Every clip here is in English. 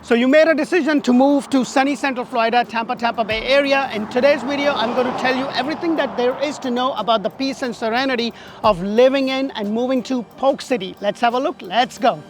So you made a decision to move to sunny Central Florida, Tampa Bay area. In today's video, I'm going to tell you everything that there is to know about the peace and serenity of living in and moving to Polk City. Let's have a look. Let's go.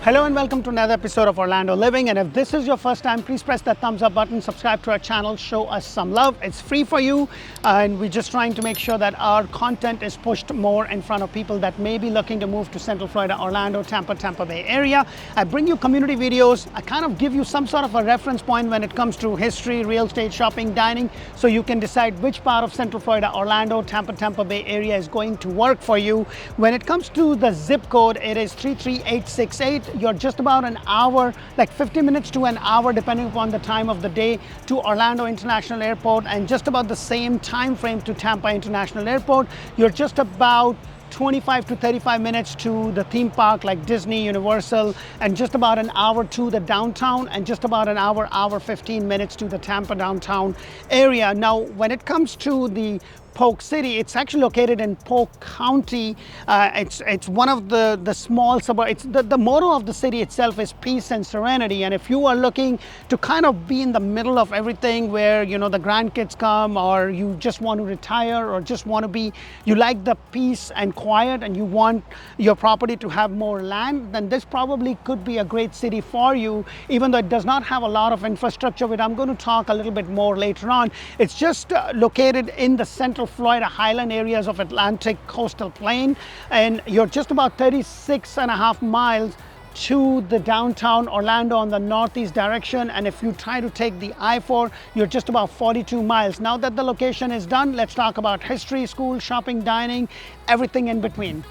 Hello and welcome to another episode of Orlando Living, and if this is your first time, please press that thumbs up button, subscribe to our channel, show us some love. It's free for you, and we're just trying to make sure that our content is pushed more in front of people that may be looking to move to Central Florida, Orlando, Tampa Bay area. I bring you community videos. I kind of give you some sort of a reference point when it comes to history, real estate, shopping, dining, so you can decide which part of Central Florida, Orlando, Tampa Bay area is going to work for you. When it comes to the zip code, it is 33868. You're just about an hour, like 50 minutes to an hour, depending upon the time of the day, to Orlando International Airport, and just about the same time frame to Tampa International Airport. You're just about 25 to 35 minutes to the theme park like Disney, Universal, and just about an hour to the downtown, and just about an hour 15 minutes to the Tampa downtown area. Now, when it comes to the Polk City, it's actually located in Polk County. It's one of the small suburbs. It's the motto of the city itself is peace and serenity. And if you are looking to kind of be in the middle of everything, where the grandkids come, or you just want to retire, or just want to be, you like the peace and quiet, and you want your property to have more land, then this probably could be a great city for you, even though it does not have a lot of infrastructure, which I'm going to talk a little bit more later on. It's just located in the Central Florida highland areas of Atlantic coastal plain, and you're just about 36.5 miles to the downtown Orlando on the northeast direction. And if you try to take the I-4, you're just about 42 miles. Now that the location is done, let's talk about history, school, shopping, dining, everything in between.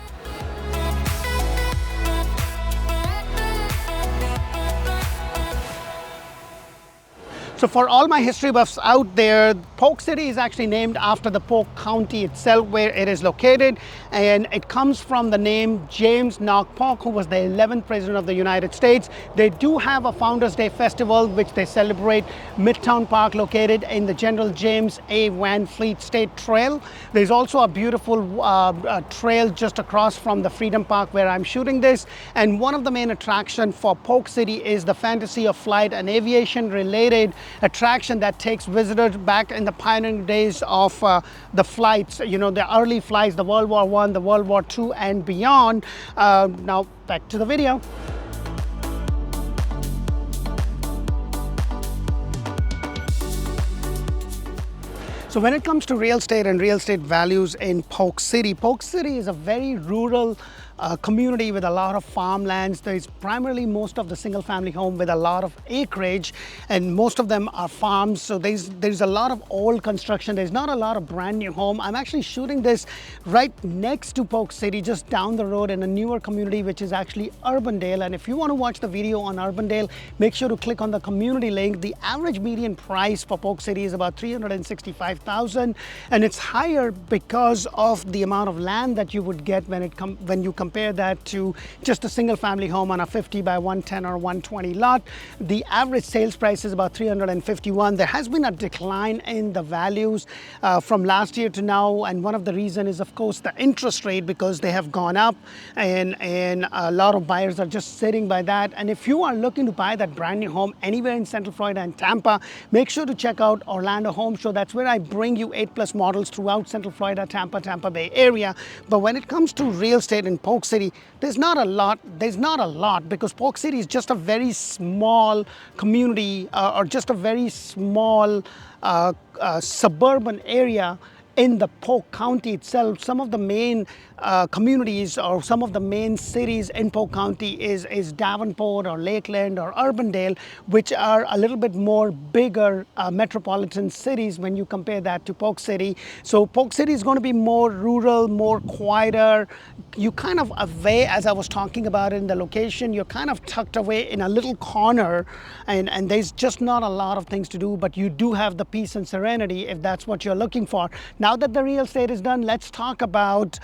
So for all my history buffs out there, Polk City is actually named after the Polk County itself, where it is located, and it comes from the name James Knox Polk, who was the 11th President of the United States. They do have a Founders Day festival, which they celebrate Midtown Park, located in the General James A. Van Fleet State Trail. There's also a beautiful trail just across from the Freedom Park where I'm shooting this, and one of the main attractions for Polk City is the Fantasy of Flight, an aviation-related attraction that takes visitors back in the pioneering days of the flights, the early flights, the World War I, the World War II, and beyond. Now back to the video. So when it comes to real estate and real estate values in Polk City is a very rural community with a lot of farmlands. There's primarily most of the single family home with a lot of acreage, and most of them are farms. So there's a lot of old construction. There's not a lot of brand new home. I'm actually shooting this right next to Polk City, just down the road in a newer community, which is actually Urbandale. And if you want to watch the video on Urbandale, make sure to click on the community link. The average median price for Polk City is about $365,000, and it's higher because of the amount of land that you would get when you compare that to just a single family home on a 50 by 110 or 120 lot. The average sales price is about $351,000. There has been a decline in the values from last year to now, and one of the reasons is, of course, the interest rate, because they have gone up, and a lot of buyers are just sitting by that. And if you are looking to buy that brand new home anywhere in Central Florida and Tampa, make sure to check out Orlando Home Show. That's where I bring you 8+ models throughout Central Florida, Tampa Bay area. But when it comes to real estate in Polk City, there's not a lot, because Polk City is just a very small community, or just a very small suburban area in the Polk County itself. Some of the main communities, or some of the main cities in Polk County is Davenport or Lakeland or Urbandale, which are a little bit more bigger metropolitan cities when you compare that to Polk City. So Polk City is going to be more rural, more quieter. You kind of away, as I was talking about in the location, you're kind of tucked away in a little corner, and there's just not a lot of things to do, but you do have the peace and serenity if that's what you're looking for. Now that the real estate is done, let's talk about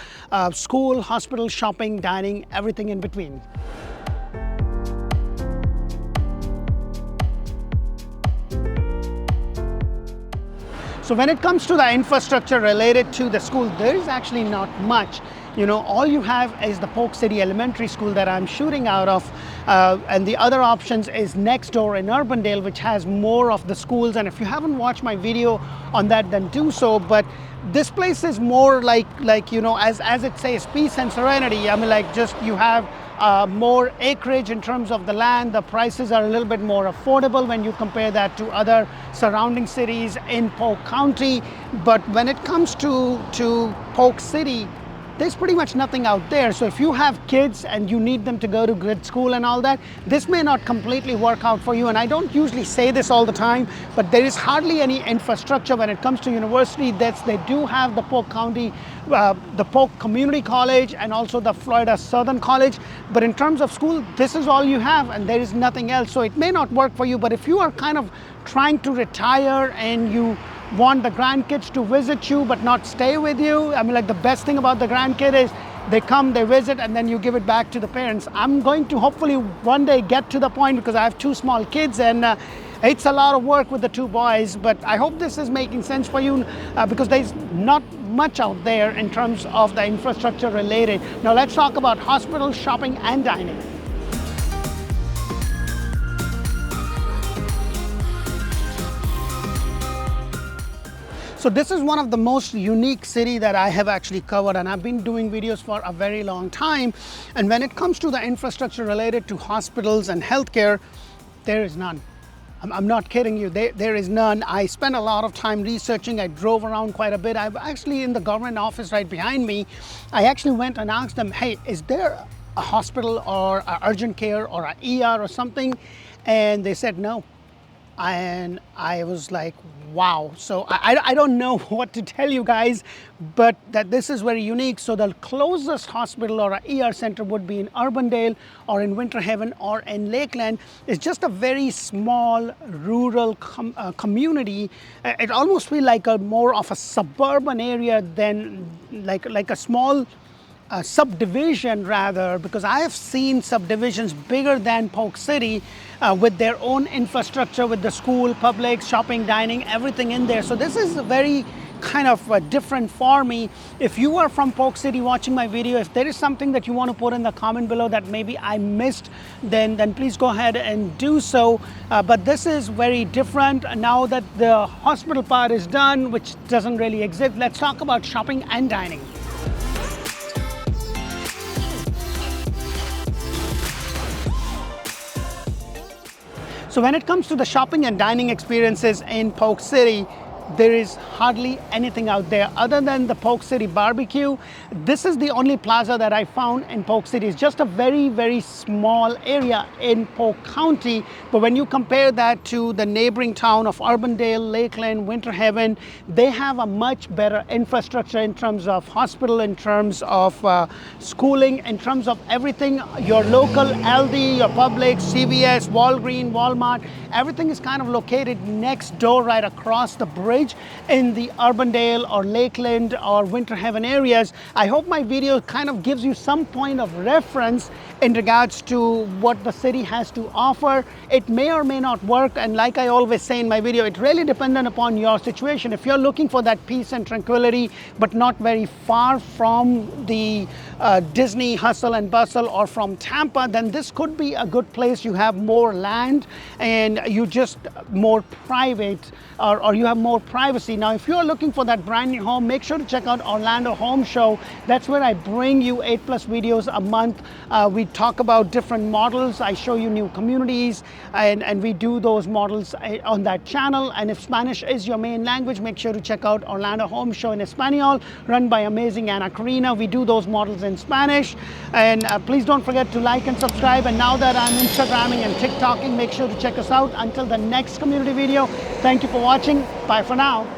school, hospital, shopping, dining, everything in between. So when it comes to the infrastructure related to the school, there is actually not much. All you have is the Polk City Elementary School that I'm shooting out of, and the other options is next door in Urbandale, which has more of the schools. And if you haven't watched my video on that, then do so. But this place is more like as it says, peace and serenity. I mean, like, just you have more acreage in terms of the land. The prices are a little bit more affordable when you compare that to other surrounding cities in Polk County. But when it comes to Polk City, there's pretty much nothing out there. So if you have kids and you need them to go to good school and all that, this may not completely work out for you. And I don't usually say this all the time, but there is hardly any infrastructure when it comes to university. They do have the Polk County, the Polk Community College, and also the Florida Southern College. But in terms of school, this is all you have, and there is nothing else. So it may not work for you. But if you are kind of trying to retire and you want the grandkids to visit you but not stay with you, I mean, like, the best thing about the grandkid is they come, they visit, and then you give it back to the parents. I'm going to hopefully one day get to the point, because I have two small kids, and it's a lot of work with the two boys. But I hope this is making sense for you, because there's not much out there in terms of the infrastructure related. Now let's talk about hospitals, shopping, and dining. So this is one of the most unique city that I have actually covered, and I've been doing videos for a very long time. And when it comes to the infrastructure related to hospitals and healthcare, there is none. I'm not kidding you, there is none. I spent a lot of time researching. I drove around quite a bit. I'm actually in the government office right behind me. I actually went and asked them, hey, is there a hospital or a urgent care or an ER or something? And they said no. And I was like, wow. So I don't know what to tell you guys, but that this is very unique. So the closest hospital or a ER center would be in Urbandale or in Winter Haven or in Lakeland. It's just a very small rural community. It almost feels like a more of a suburban area than like a small subdivision rather, because I have seen subdivisions bigger than Polk City with their own infrastructure, with the school, public, shopping, dining, everything in there. So this is very kind of different for me. If you are from Polk City watching my video, if there is something that you want to put in the comment below that maybe I missed, then please go ahead and do so. But this is very different. Now that the hospital part is done, which doesn't really exist, let's talk about shopping and dining. So when it comes to the shopping and dining experiences in Polk City, there is hardly anything out there other than the Polk City barbecue. This is the only plaza that I found in Polk City. It's just a very, very small area in Polk County. But when you compare that to the neighboring town of Urbandale, Lakeland, Winter Haven, they have a much better infrastructure in terms of hospital, in terms of schooling, in terms of everything. Your local Aldi, your Publix, CVS, Walgreens, Walmart, everything is kind of located next door, right across the bridge in the Urbandale or Lakeland or Winter Haven areas. I hope my video kind of gives you some point of reference in regards to what the city has to offer. It may or may not work, and like I always say in my video, it really depends upon your situation. If you're looking for that peace and tranquility but not very far from the Disney hustle and bustle or from Tampa, then this could be a good place. You have more land and you just more private, or you have more privacy. Now if you're looking for that brand new home, make sure to check out Orlando Home Show. That's where I bring you 8+ videos a month. We talk about different models. I show you new communities, and we do those models on that channel. And if Spanish is your main language, make sure to check out Orlando Home Show in Espanol, run by amazing Ana Karina. We do those models in Spanish. And please don't forget to like and subscribe. And now that I'm Instagramming and TikToking, make sure to check us out. Until the next community video, thank you for watching. Bye for now.